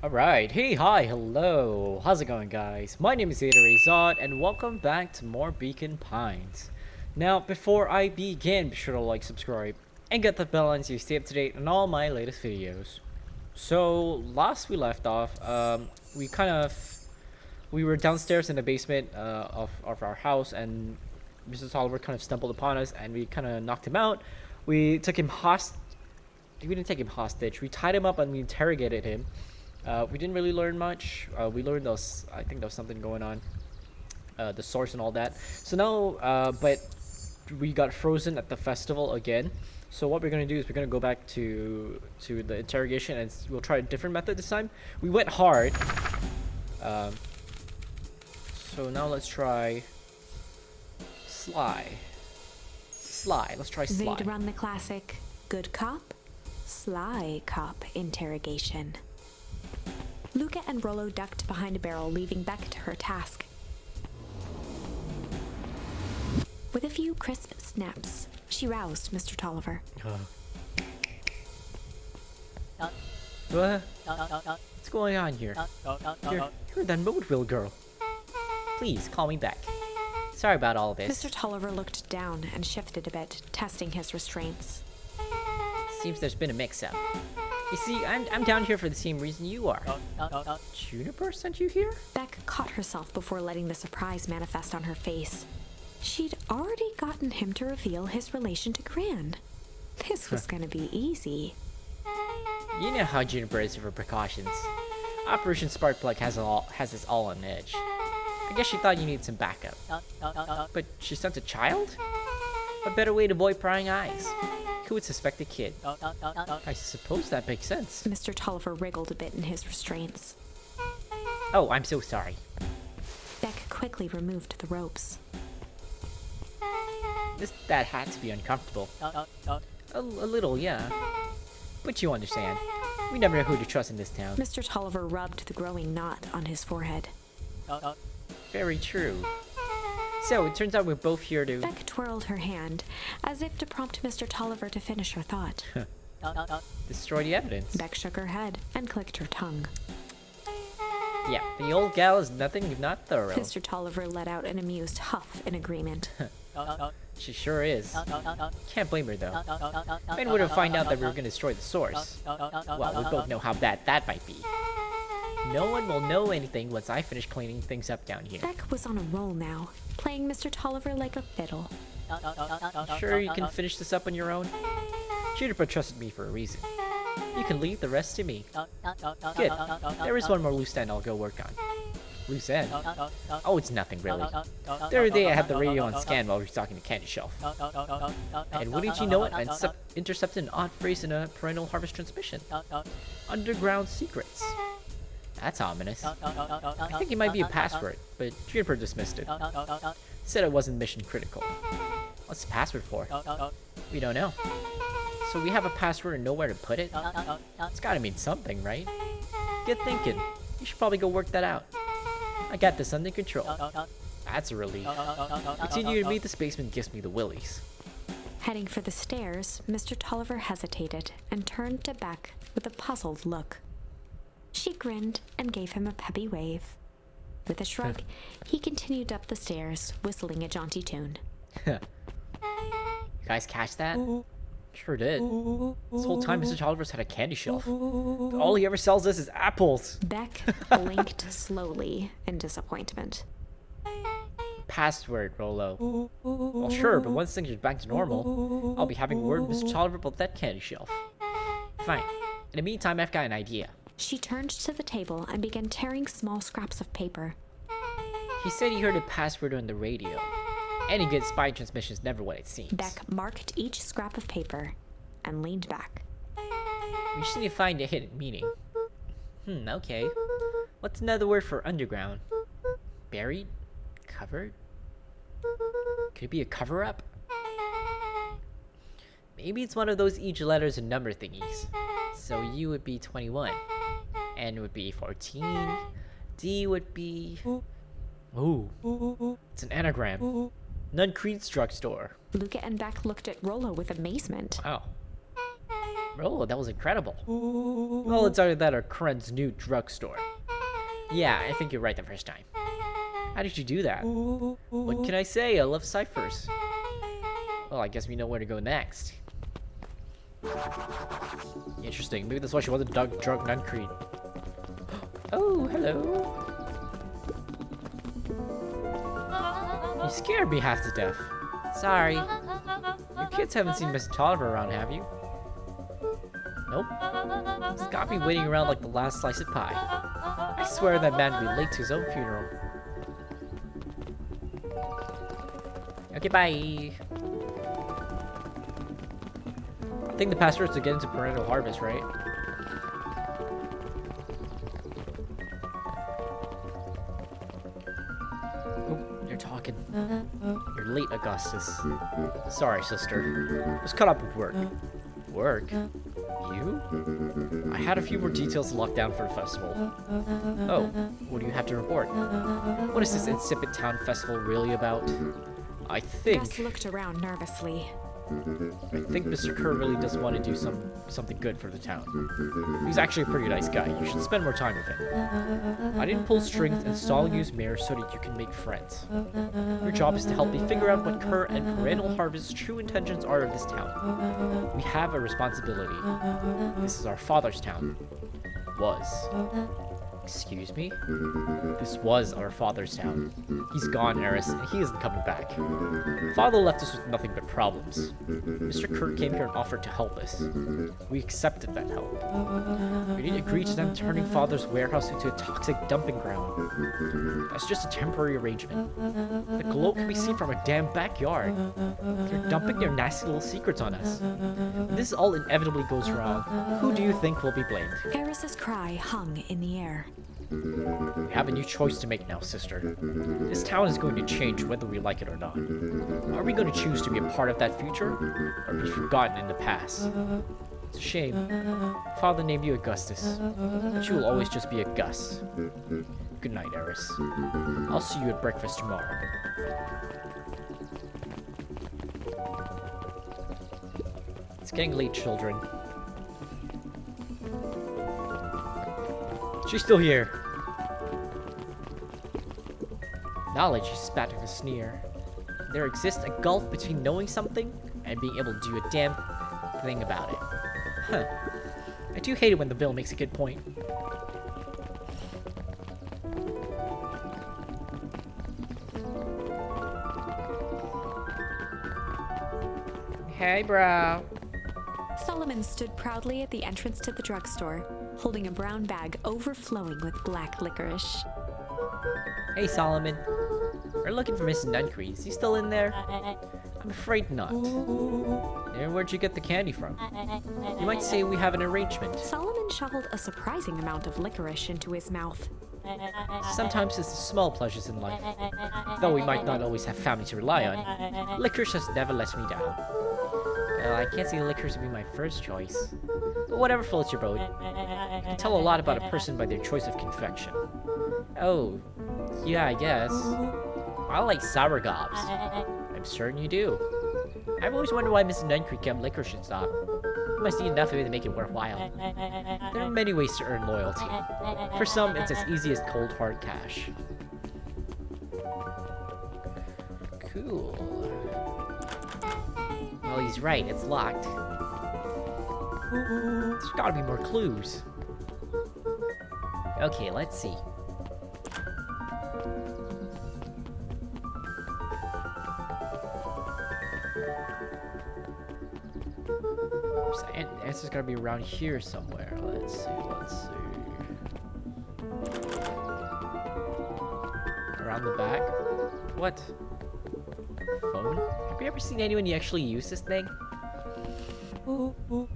Alright, hey, hi, hello. How's it going, guys? My name is ZetaRayZod, and welcome back to more Beacon Pines. Now, before I begin, be sure to like, subscribe, and get the bell on so you stay up to date on all my latest videos. So, last we left off, we were downstairs in the basement of our house, and Mr. Tolliver kind of stumbled upon us, and we kind of knocked him out. We took him hostage. We didn't take him hostage. We tied him up and we interrogated him. We didn't really learn much. We learned I think there was something going on, the source and all that. So now, but we got frozen at the festival again. So what we're gonna do is we're gonna go back to the interrogation, and we'll try a different method this time. We went hard. So now let's try Sly. Let's try Sly. They'd run the classic good cop, sly cop interrogation. Luca and Rollo ducked behind a barrel, leaving Beck to her task. With a few crisp snaps, she roused Mr. Tolliver. What's going on here? You're that Moodville girl. Please, call me back. Sorry about all this. Mr. Tolliver looked down and shifted a bit, testing his restraints. Seems there's been a mix-up. You see, I'm down here for the same reason you are. Juniper sent you here? Beck caught herself before letting the surprise manifest on her face. She'd already gotten him to reveal his relation to Gran. This was gonna be easy. You know how Juniper is for precautions. Operation Sparkplug has us all on edge. I guess she thought you needed some backup. But she sent a child? A better way to avoid prying eyes. Who would suspect a kid? I suppose that makes sense. Mr. Tolliver wriggled a bit in his restraints. Oh, I'm so sorry. Beck quickly removed the ropes. That had to be uncomfortable. A little, yeah. But you understand. We never know who to trust in this town. Mr. Tolliver rubbed the growing knot on his forehead. Very true. So, it turns out we're both here to... Beck twirled her hand, as if to prompt Mr. Tolliver to finish her thought. destroy the evidence. Beck shook her head and clicked her tongue. Yeah, the old gal is nothing if not thorough. Mr. Tolliver let out an amused huff in agreement. She sure is. Can't blame her, though. When would have found out that we were going to destroy the source? Well, we both know how bad that might be. No one will know anything once I finish cleaning things up down here. Beck was on a roll now, playing Mr. Tolliver like a fiddle. Sure you can finish this up on your own? Juniper trusted me for a reason. You can leave the rest to me. Good. There is one more loose end I'll go work on. Loose end? Oh, it's nothing really. The other day I had the radio on scan while we were talking to Candy Shelf. And wouldn't you know it, I intercepted an odd phrase in a perennial harvest transmission. Underground secrets. That's ominous. I think it might be a password, but Juniper dismissed it. Said it wasn't mission critical. What's the password for? We don't know. So we have a password and nowhere to put it? It's gotta mean something, right? Get thinking. You should probably go work that out. I got this under control. That's a relief. Continue to beat this basement gives me the willies. Heading for the stairs, Mr. Tolliver hesitated and turned to Beck with a puzzled look. She grinned and gave him a peppy wave. With a shrug, he continued up the stairs, whistling a jaunty tune. You guys catch that? Sure did. This whole time Mr. Tolliver's had a candy shelf. All he ever sells us is apples. Beck blinked slowly in disappointment. Password, Rollo. Well, sure, but once things are back to normal, I'll be having a word with Mr. Tolliver about that candy shelf. Fine. In the meantime, I've got an idea. She turned to the table and began tearing small scraps of paper. He said he heard a password on the radio. Any good spy transmission is never what it seems. Beck marked each scrap of paper and leaned back. We just need to find a hidden meaning. Okay. What's another word for underground? Buried? Covered? Could it be a cover-up? Maybe it's one of those each letters and number thingies. So U would be 21. N would be 14. D would be... Ooh. It's an anagram. Nuncreed's drugstore. Luca and Beck looked at Rollo with amazement. Wow. Oh, that was incredible. Well, it's either that or Kren's new drugstore. Yeah, I think you're right the first time. How did you do that? What can I say? I love ciphers. Well, I guess we know where to go next. Interesting. Maybe that's why she wasn't drug nun creed. Oh, hello. You scared me half to death. Sorry. You kids haven't seen Mr. Tolliver around, have you? Nope. He's got me waiting around like the last slice of pie. I swear that man will be late to his own funeral. Okay, bye. I think the password is to get into Parental Harvest, right? Oh, you're talking. You're late, Augustus. Sorry, sister. Was caught up with work. Work? You? I had a few more details to lock down for the festival. Oh, what do you have to report? What is this insipid town festival really about? I think... Gus looked around nervously. I think Mr. Kerr really does want to do something good for the town. He's actually a pretty nice guy. You should spend more time with him. I didn't pull strings and stall use mares so that you can make friends. Your job is to help me figure out what Kerr and Parental Harvest's true intentions are of this town. We have a responsibility. This is our father's town. Was. Excuse me? This was our father's town. He's gone, Eris, and he isn't coming back. Father left us with nothing but problems. Mr. Kirk came here and offered to help us. We accepted that help. We didn't agree to them turning Father's warehouse into a toxic dumping ground. That's just a temporary arrangement. The glow can be seen from our damn backyard. They're dumping their nasty little secrets on us. When this all inevitably goes wrong, who do you think will be blamed? Eris's cry hung in the air. We have a new choice to make now, sister. This town is going to change whether we like it or not. Are we going to choose to be a part of that future, or be forgotten in the past? It's a shame. Father named you Augustus, but you will always just be a Gus. Good night, Eris. I'll see you at breakfast tomorrow. It's getting late, children. She's still here. Knowledge, he spat with a sneer. There exists a gulf between knowing something and being able to do a damn thing about it. Huh. I do hate it when the bill makes a good point. Hey, bro. Solomon stood proudly at the entrance to the drugstore, holding a brown bag overflowing with black licorice. Hey, Solomon. We're looking for Mrs. Nuncree. Is he still in there? I'm afraid not. And where'd you get the candy from? You might say we have an arrangement. Solomon shoveled a surprising amount of licorice into his mouth. Sometimes it's the small pleasures in life. Though we might not always have family to rely on, licorice has never let me down. Well, I can't see licorice would be my first choice. But whatever floats your boat. You can tell a lot about a person by their choice of confection. Oh, yeah, I guess. I like sour gobs. I'm certain you do. I've always wondered why Mrs. Nuncree kept licorice in stock. You must eat enough of it to make it worthwhile. There are many ways to earn loyalty. For some, it's as easy as cold hard cash. Cool. Well, he's right, it's locked. There's gotta be more clues. Okay, let's see. The answer's gotta be around here somewhere. Let's see. Around the back? What? Phone? Have you ever seen anyone actually use this thing?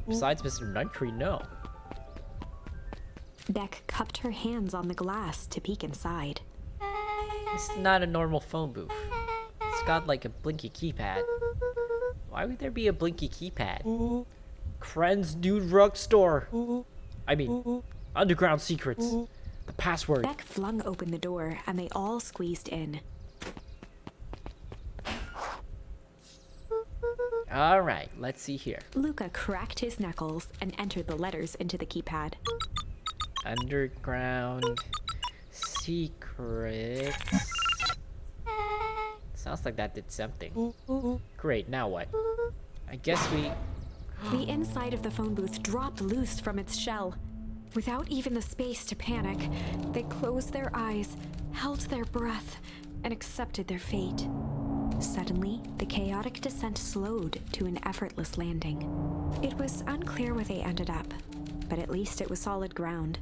Besides Mr. Nuncree, no. Beck cupped her hands on the glass to peek inside. This is not a normal phone booth. It's got like a blinky keypad. Why would there be a blinky keypad? Kren's new drugstore. I mean, underground secrets. The password. Beck flung open the door and they all squeezed in. Alright, let's see here. Luca cracked his knuckles and entered the letters into the keypad. Underground secrets. Sounds like that did something. Great, now what? I guess we... The inside of the phone booth dropped loose from its shell. Without even the space to panic, they closed their eyes, held their breath, and accepted their fate. Suddenly, the chaotic descent slowed to an effortless landing. It was unclear where they ended up, but at least it was solid ground.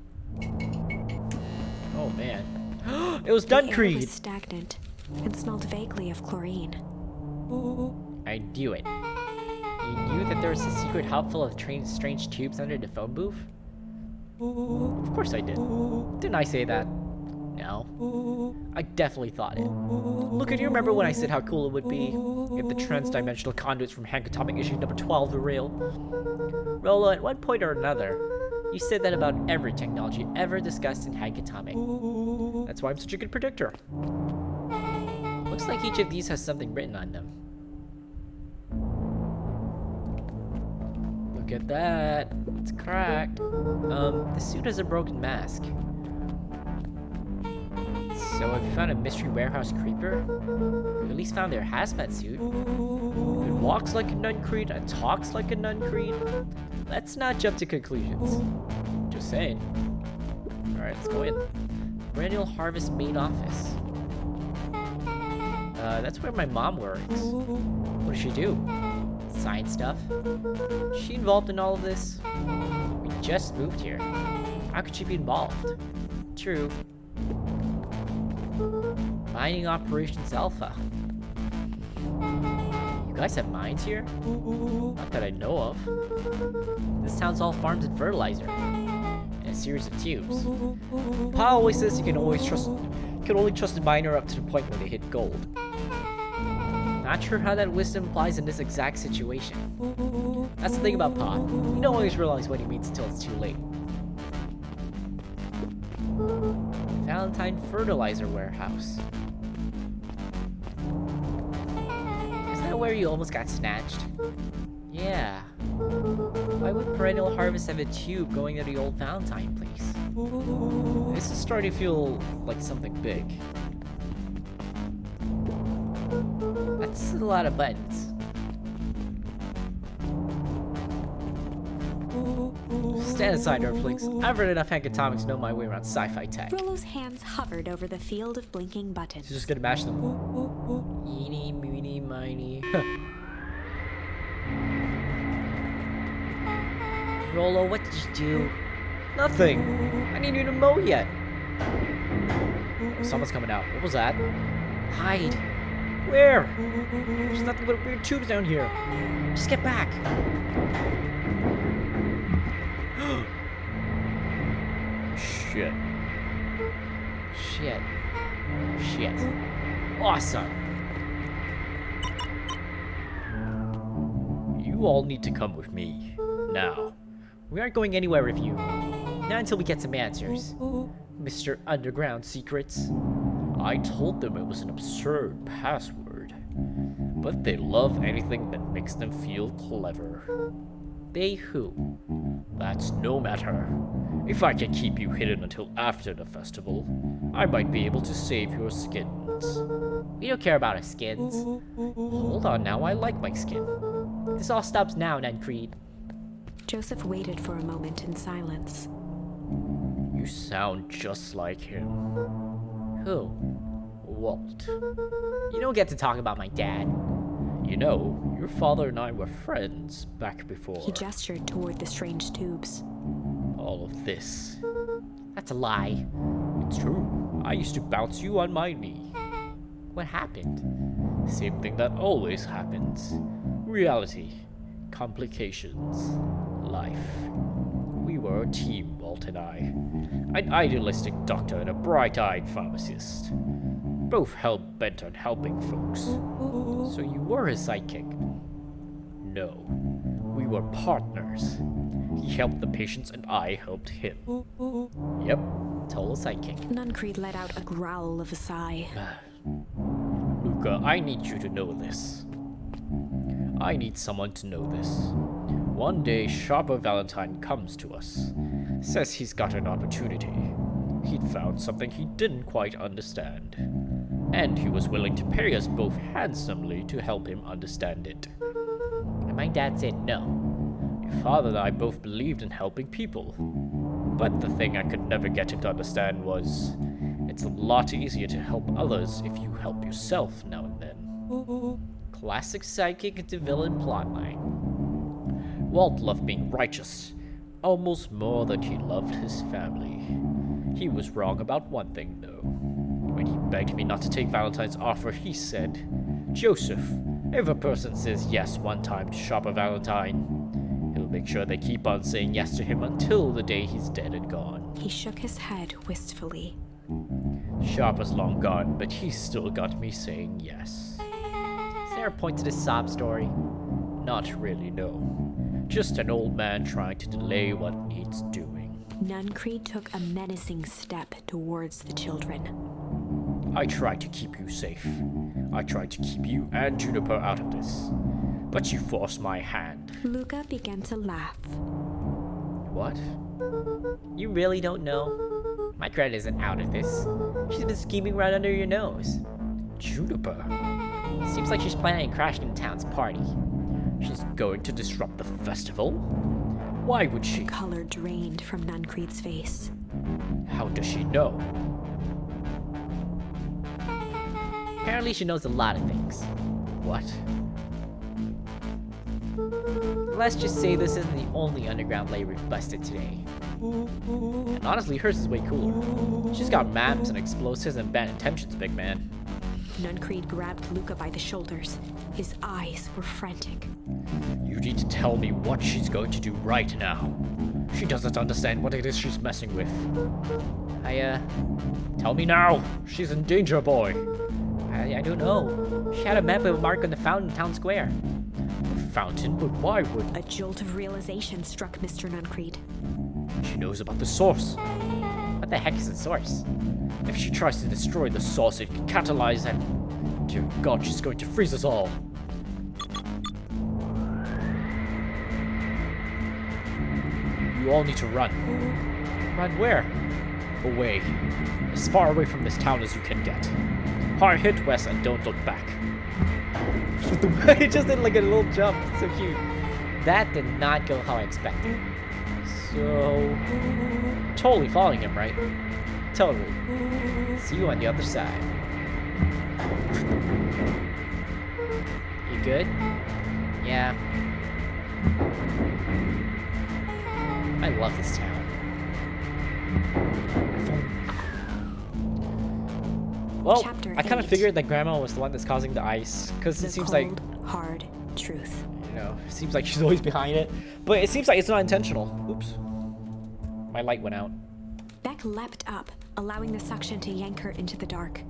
Oh man. It was The air Duncreed! was stagnant and smelled vaguely of chlorine. I knew it. You knew that there was a secret hub full of strange tubes under the phone booth? Of course I did. Didn't I say that? No. I definitely thought it. Look, do you remember when I said how cool it would be if the trans-dimensional conduits from Hank Atomic issue number 12 were real? Rolo, at one point or another, you said that about every technology ever discussed in Hank Atomic. That's why I'm such a good predictor. Looks like each of these has something written on them. Look at that. It's cracked. The suit has a broken mask. So have you found a mystery warehouse creeper? You at least found their hazmat suit. It walks like a Nuncreed and talks like a Nuncreed. Let's not jump to conclusions. Just saying. Alright, let's go in. Perennial Harvest main office. That's where my mom works. What does she do? Science stuff? Is she involved in all of this? We just moved here. How could she be involved? True. Mining Operations Alpha. You guys have mines here? Not that I know of. This town's all farms and fertilizer. And a series of tubes. Pa always says you can only trust a miner up to the point where they hit gold. Not sure how that wisdom applies in this exact situation. That's the thing about Pa. You don't always realize what he means until it's too late. Valentine Fertilizer Warehouse. Is that where you almost got snatched? Yeah. Why would Perennial Harvest have a tube going to the old Valentine place? This is starting to feel like something big. That's a lot of buttons. Stand aside, Earthlings. I've read enough Hank Atomics to know my way around sci-fi tech. Rolo's hands hovered over the field of blinking He's buttons. just gonna mash them. Eeny, meeny, miny. Rolo, what did you do? Nothing. I didn't even mow yet. Oh, someone's coming out. What was that? Hide. Where? There's nothing but weird tubes down here. Just get back. Shit. Shit. Shit. Awesome. You all need to come with me. Now. We aren't going anywhere with you. Not until we get some answers. Mr. Underground Secrets. I told them it was an absurd password. But they love anything that makes them feel clever. They who? That's no matter. If I can keep you hidden until after the festival, I might be able to save your skins. We don't care about our skins. Hold on now, I like my skin. This all stops now, Nuncreed. Joseph waited for a moment in silence. You sound just like him. Who? Walt. You don't get to talk about my dad. You know, your father and I were friends back before. He gestured toward the strange tubes. All of this. That's a lie. It's true. I used to bounce you on my knee. What happened? Same thing that always happens. Reality. Complications. Life. We were a team, Walt and I. An idealistic doctor and a bright-eyed pharmacist. Both hell-bent on helping folks. So you were his sidekick? No. We were partners. He helped the patients and I helped him. Yep, total sidekick. Nuncreed let out a growl of a sigh. Luca, I need you to know this. I need someone to know this. One day, Sharper Valentine comes to us. Says he's got an opportunity. He'd found something he didn't quite understand. And he was willing to pay us both handsomely to help him understand it. And my dad said no. Your father and I both believed in helping people. But the thing I could never get him to understand was, it's a lot easier to help others if you help yourself now and then. Classic sidekick into villain plotline. Walt loved being righteous, almost more than he loved his family. He was wrong about one thing, though. When he begged me not to take Valentine's offer, he said, "Joseph, if a person says yes one time to Sharper Valentine, he'll make sure they keep on saying yes to him until the day he's dead and gone." He shook his head wistfully. Sharper's long gone, but he's still got me saying yes. Is there a point to this sob story? Not really, no. Just an old man trying to delay what needs doing. Nuncreed took a menacing step towards the children. I tried to keep you safe. I tried to keep you and Juniper out of this. But you forced my hand. Luca began to laugh. What? You really don't know? My credit isn't out of this. She's been scheming right under your nose. Juniper? Seems like she's planning on crashing the town's party. She's going to disrupt the festival? Why would she? Color drained from Nuncreed's face. How does she know? Apparently she knows a lot of things. What? Let's just say this isn't the only underground layer we've busted today. And honestly, hers is way cooler. She's got maps and explosives and bad intentions, big man. Nuncreed grabbed Luca by the shoulders. His eyes were frantic. You need to tell me what she's going to do right now. She doesn't understand what it is she's messing with. Tell me now! She's in danger, boy! I don't know. She had a map with a mark on the fountain in town square. A fountain? But why would... A jolt of realization struck Mr. Nuncreed. She knows about the source. What the heck is the source? If she tries to destroy the source, it can catalyze and... Dear God, she's going to freeze us all. You all need to run. Run where? Away. As far away from this town as you can get. Hard hit west and don't look back. It just did like a little jump. So cute. That did not go how I expected. So... Totally following him, right? Totally. See you on the other side. You good? Yeah. I love this town. Well, Chapter I kind of 8. figured that Grandma was the one that's causing the ice, because it seems like, hard truth. you know, it seems like she's always behind it. But it seems like it's not intentional. Oops. My light went out. Beck leapt up, allowing the suction to yank her into the dark.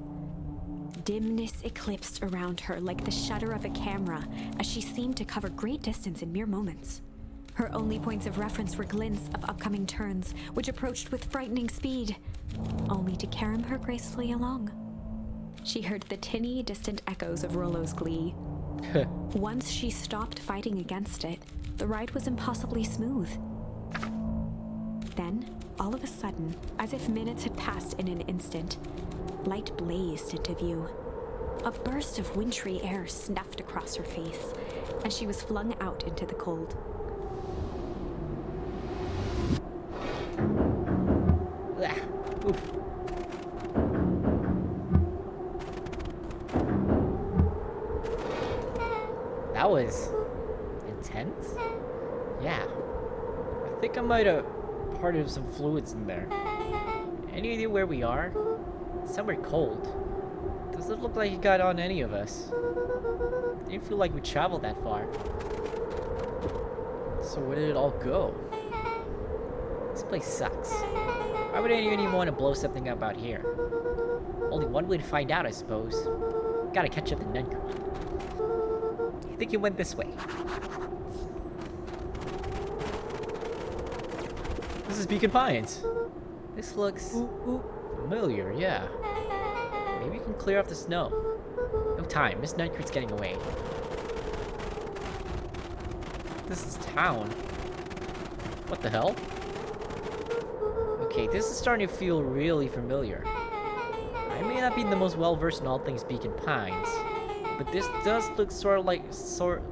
Dimness eclipsed around her like the shutter of a camera as she seemed to cover great distance in mere moments. Her only points of reference were glints of upcoming turns, which approached with frightening speed, only to carom her gracefully along. She heard the tinny, distant echoes of Rollo's glee. Once she stopped fighting against it, the ride was impossibly smooth. Then, all of a sudden, as if minutes had passed in an instant, light blazed into view. A burst of wintry air snuffed across her face, and she was flung out into the cold. Oof. That was intense? Yeah. I think I might have parted some fluids in there. Any idea where we are? Somewhere cold. Doesn't look like it got on any of us. Didn't feel like we traveled that far. So where did it all go? This place sucks. Why would anyone even want to blow something up out here? Only one way to find out, I suppose. Gotta catch up to Nuncreed. I think it went this way. This is Beacon Pines. This looks familiar, yeah. Maybe we can clear off the snow. No time, Miss Nuncreed's getting away. this is town. What the hell? Okay, this is starting to feel really familiar. I may not be the most well-versed in all things Beacon Pines, but this does look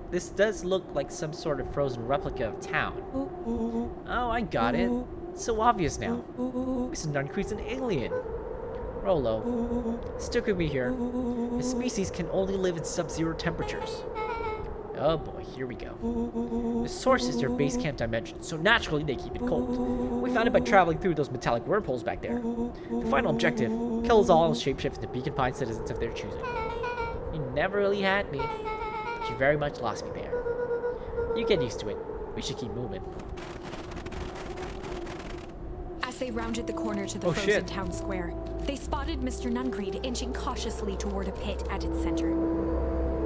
this does look like some sort of frozen replica of town. Oh, I got it. It's so obvious now. Mr. Nuncreed's an alien. Rolo, stick with me here. His species can only live in sub-zero temperatures. Oh boy, here we go. The source is their base camp dimension, so naturally they keep it cold. We found it by traveling through those metallic wormholes back there. The final objective, kill us all and shapeshift into Beacon Pine citizens of their choosing. You never really had me, but you very much lost me there. You get used to it. We should keep moving. As they rounded the corner to the frozen town square, they spotted Mr. Nuncreed inching cautiously toward a pit at its center.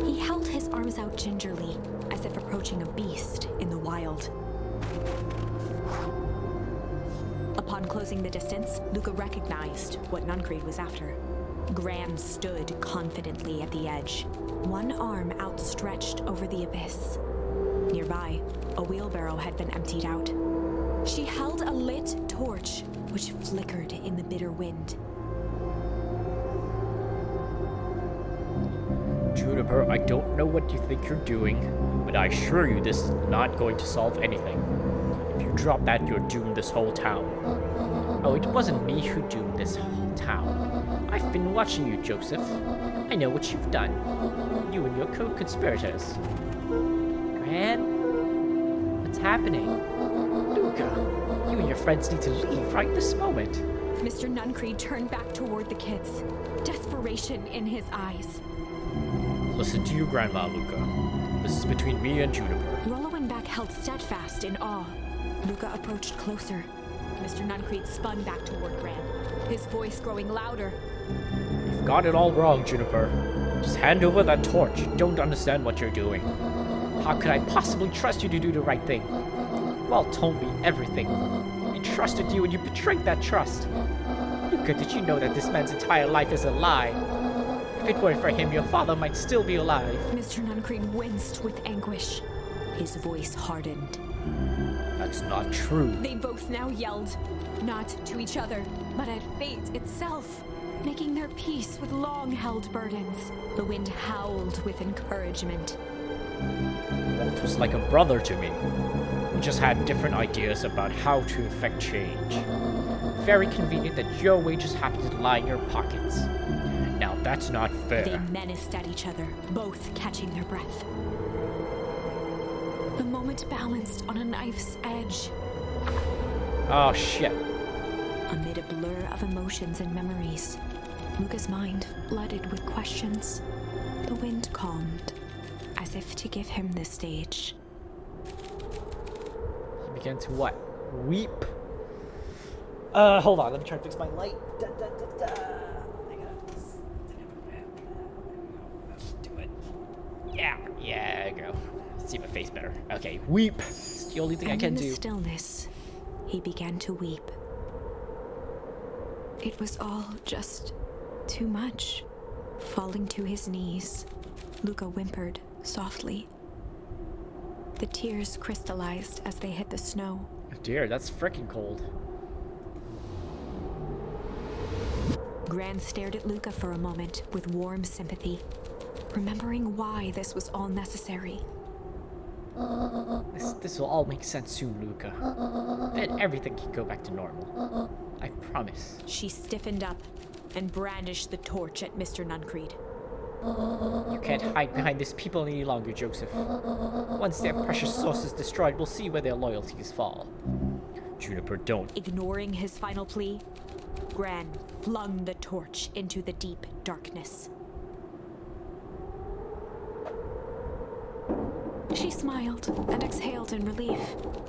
He held his arms out gingerly, as if approaching a beast in the wild. Upon closing the distance, Luca recognized what Nuncreed was after. Gran stood confidently at the edge, one arm outstretched over the abyss. Nearby, a wheelbarrow had been emptied out. She held a lit torch, which flickered in the bitter wind. Juniper, I don't know what you think you're doing, but I assure you this is not going to solve anything. If you drop that, you're doomed this whole town. Oh, it wasn't me who doomed this whole town. I've been watching you, Joseph. I know what you've done. You and your co-conspirators. Gran? What's happening? Luca, you and your friends need to leave right this moment. Mr. Nuncreed turned back toward the kids, desperation in his eyes. Listen to your grandma, Luca. This is between me and Juniper. Rollo and Beck held steadfast in awe. Luca approached closer. Mr. Nuncreed spun back toward Gran, his voice growing louder. You've got it all wrong, Juniper. Just hand over that torch. You don't understand what you're doing. How could I possibly trust you to do the right thing? Walt told me everything. He trusted you and you betrayed that trust. Luca, did you know that this man's entire life is a lie? If it weren't for him, your father might still be alive. Mr. Nuncreed winced with anguish. His voice hardened. That's not true. They both now yelled, not to each other, but at fate itself, making their peace with long-held burdens. The wind howled with encouragement. Walt was like a brother to me. We just had different ideas about how to effect change. Very convenient that your wages happen to lie in your pockets. Now that's not fair. They menaced at each other, both catching their breath. The moment balanced on a knife's edge. Oh shit. Amid a blur of emotions and memories, Luca's mind flooded with questions. The wind calmed, as if to give him the stage. He began to what? Weep. Hold on, let me try to fix my light. Let's do it. Yeah, there you go. See my face better. Okay, weep. It's the only thing I can in the do. stillness, he began to weep. It was all just too much. Falling to his knees, Luca whimpered softly. The tears crystallized as they hit the snow. Oh dear, that's frickin' cold. Gran stared at Luca for a moment with warm sympathy, remembering why this was all necessary. This will all make sense soon, Luca. Then everything can go back to normal. I promise. She stiffened up and brandished the torch at Mr. Nuncreed. You can't hide behind these people any longer, Joseph. Once their precious source is destroyed, we'll see where their loyalties fall. Juniper, don't. Ignoring his final plea, Gran flung the torch into the deep darkness. She smiled and exhaled in relief.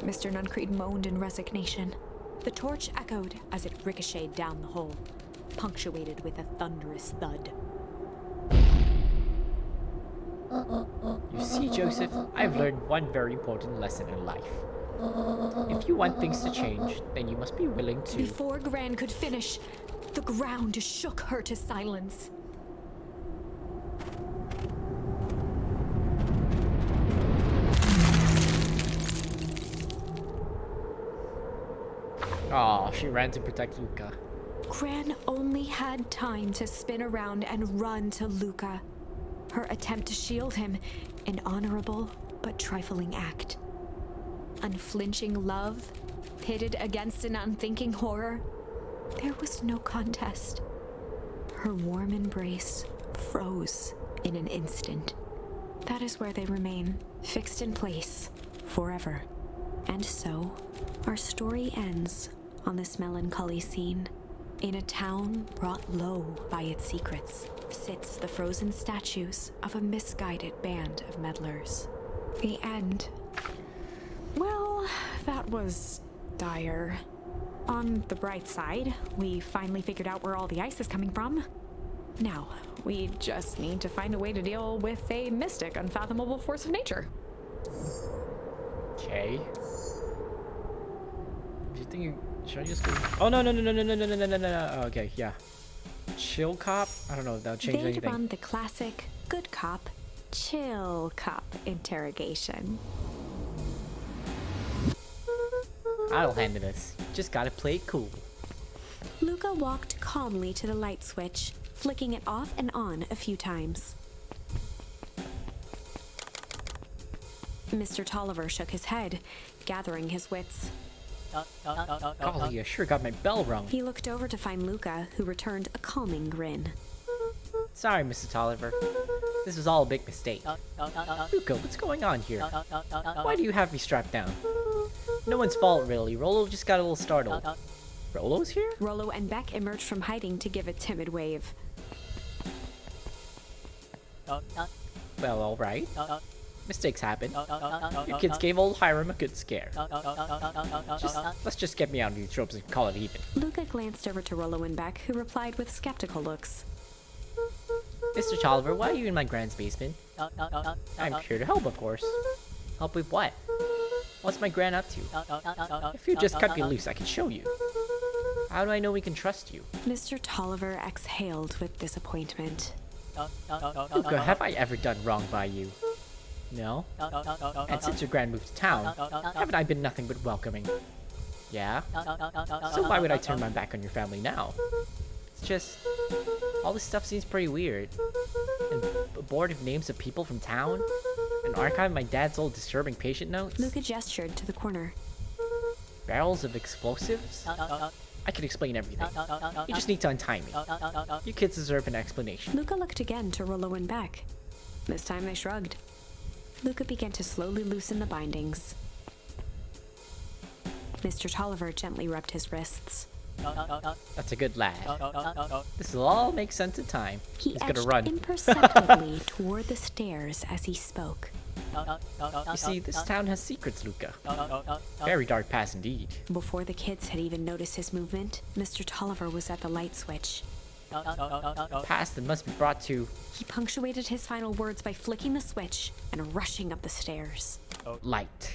Mr. Nuncreed moaned in resignation. The torch echoed as it ricocheted down the hole, punctuated with a thunderous thud. You see, Joseph, I've learned one very important lesson in life. If you want things to change, then you must be willing to... Before Gran could finish, the ground shook her to silence. Oh, she ran to protect Luca. Gran only had time to spin around and run to Luca. Her attempt to shield him, an honorable but trifling act. Unflinching love, pitted against an unthinking horror, there was no contest. Her warm embrace froze in an instant. That is where they remain, fixed in place, forever. And so, our story ends on this melancholy scene. In a town brought low by its secrets, sits the frozen statues of a misguided band of meddlers. The end. Well, that was dire. On the bright side, we finally figured out where all the ice is coming from. Now, we just need to find a way to deal with a mystic, unfathomable force of nature. Okay. Do you think you should I just go? Oh no. Oh, okay, yeah. Chill cop? I don't know if that'll change They'd anything. run the classic good cop, chill cop interrogation. I'll handle this. Just gotta play it cool. Luca walked calmly to the light switch, flicking it off and on a few times. Mr. Tolliver shook his head, gathering his wits. Golly, I sure got my bell rung. He looked over to find Luca, who returned a calming grin. Sorry, Mr. Tolliver. This was all a big mistake. Luca, what's going on here? Why do you have me strapped down? No one's fault, really. Rollo just got a little startled. Rollo's here? Rollo and Beck emerged from hiding to give a timid wave. Well, alright. Mistakes happen. You kids gave old Hiram a good scare. Let's just get me out of these tropes and call it even. Luca glanced over to Rollo and Beck, who replied with skeptical looks. Mr. Tolliver, why are you in my Gran's basement? I'm here to help, of course. Help with what? What's my Gran up to? If you just cut me loose, I can show you. How do I know we can trust you? Mr. Tolliver exhaled with disappointment. Luca, have I ever done wrong by you? No? And since your Gran moved to town, haven't I been nothing but welcoming? Yeah? So why would I turn my back on your family now? It's just... all this stuff seems pretty weird. And a board of names of people from town? An archive of my dad's old disturbing patient notes? Luca gestured to the corner. Barrels of explosives? I can explain everything. You just need to untie me. You kids deserve an explanation. Luca looked again to Rollo and Beck. This time they shrugged. Luca began to slowly loosen the bindings. Mr. Tolliver gently rubbed his wrists. That's a good lad. This will all make sense in time. He He's gonna edged run. imperceptibly toward the stairs as he spoke. You see, this town has secrets, Luca. Very dark past indeed. Before the kids had even noticed his movement, Mr. Tolliver was at the light switch. Past that must be brought to... He punctuated his final words by flicking the switch and rushing up the stairs. light.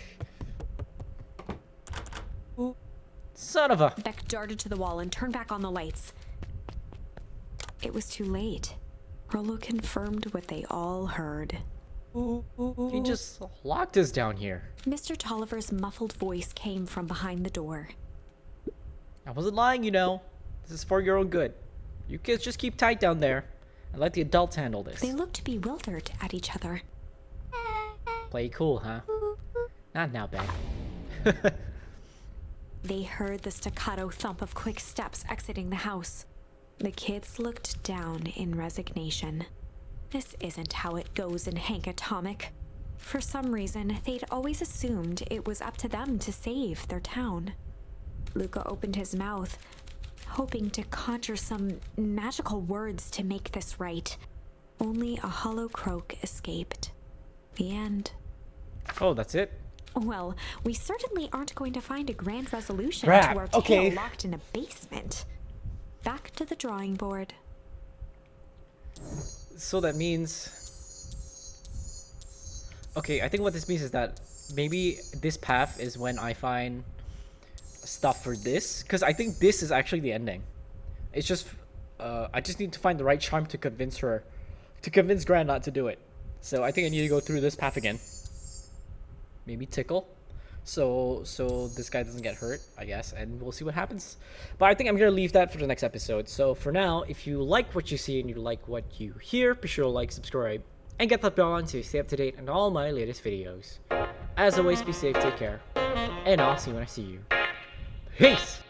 Son of a... Beck darted to the wall and turned back on the lights. It was too late. Rollo confirmed what they all heard. He just locked us down here. Mr. Tolliver's muffled voice came from behind the door. I wasn't lying, you know. This is for your own good. You kids just keep tight down there and let the adults handle this. They looked bewildered at each other. Play cool, huh? Not now, Beck. They heard the staccato thump of quick steps exiting the house. The kids looked down in resignation. This isn't how it goes in Hank Atomic. For some reason, they'd always assumed it was up to them to save their town. Luca opened his mouth, hoping to conjure some magical words to make this right. Only a hollow croak escaped. The end. Oh, that's it? Well, we certainly aren't going to find a grand resolution Crap, to our okay. tale locked in a basement. Back to the drawing board. So that means... Okay, I think what this means is that maybe this path is when I find stuff for this. Because I think this is actually the ending. It's just... I just need to find the right charm to convince her... To convince Gran not to do it. So I think I need to go through this path again. Maybe tickle. so this guy doesn't get hurt, I guess, and we'll see what happens. But I think I'm gonna leave that for the next episode. So for now, if you like what you see and you like what you hear, be sure to like, subscribe, and get that bell on to stay up to date on all my latest videos. As always, be safe, take care, and I'll see you when I see you. Peace!